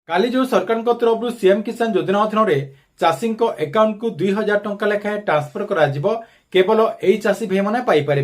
काली जो सरकार तरफ सीएम किसान योजना अधीन चाषी अकाउंट को 2000 टंका लेखाएं ट्रांसफर कर केवल यही चाषी भाई मैंने पाइपर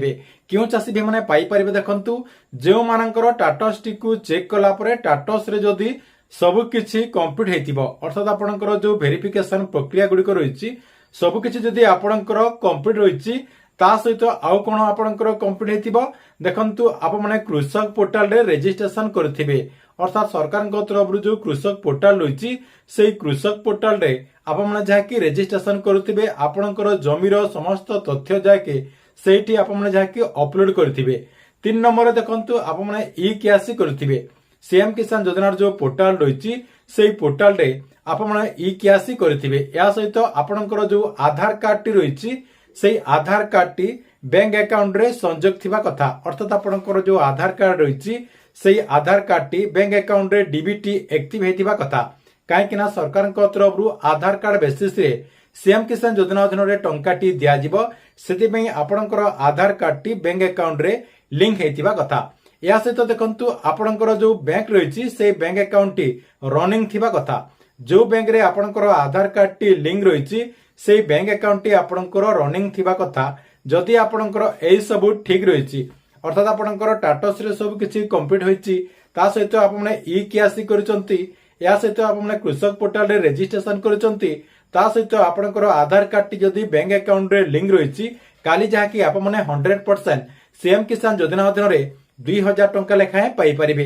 क्यों चाषी भाई मैंने पाइपर देखु जो मानकर टाटस टी चेक कलापर टाटस जदि सबकि कम्प्लीट हो अर्थात आपंकर जो वेरिफिकेशन प्रक्रिया गुड़िक रही सबकि जदि आपंकर कम्प्लीट रही ता सहित आउ कौन आपंकर कम्प्लीट हो देखु आप कृषक पोर्टाल रे रेजिस्ट्रेशन करेंगे अर्थात सरकार तरफ जो कृषक पोर्टाल रही से कृषक पोर्टाल रे आप जहाँकि रेजिस्ट्रेशन करुवे आपणकर जमीर समस्त तथ्य जाके से आप अपलोड करेंगे 3 नंबर देखु आप ई केआसी करेंगे सीएम किसान योजना जो पोर्टाल रही से पोर्टाल रे आप ई केआसी करेंगे या सहित आपणकर जो आधार कार्ड टी रही से आधार कार्ड टी बैंक अकाउंट रे संजोग थिबा कथा अर्थात आपणकर जो आधार कार्ड रही से आधार कार्ड टी बैंक अकाउंट रे डीबीटी एक्टिव हेतिबा कथा कहीं सरकार तरफ आधार कार्ड बेसिस रे सीएम किसान योजना अधीन टंका टी दियाजिबो सेति आपणकर आधार कार्ड टी बैंक अकाउंट रे लिंक हेतिबा कथा या सहित देखंतु आपणकर जो बैंक रही से बैंक अकाउंट टी रनिंग थिबा कथा जो बैंक रे आपणकर आधार कार्ड टी लिंक रही से बैंक अकाउंट टी आपणकर रनिंग थिबा कथा जदि आपणकर एई सब ठीक रही अर्थात आपणकर टाटस रे सब किछि कंप्लीट होईची ता सहित आपने ई केआसी करिसंती या सहित आपने कृषक पोर्टाल रे रेजिस्ट्रेशन करिसंती ता सहित आपणकर आधार कार्ड टी जदि बैंक अकाउंट रे लिंक रही काली जहाँकि आपने 100% सीएम किसान योजना अधीन 2000 टंका लेखाएं पाई परिबे।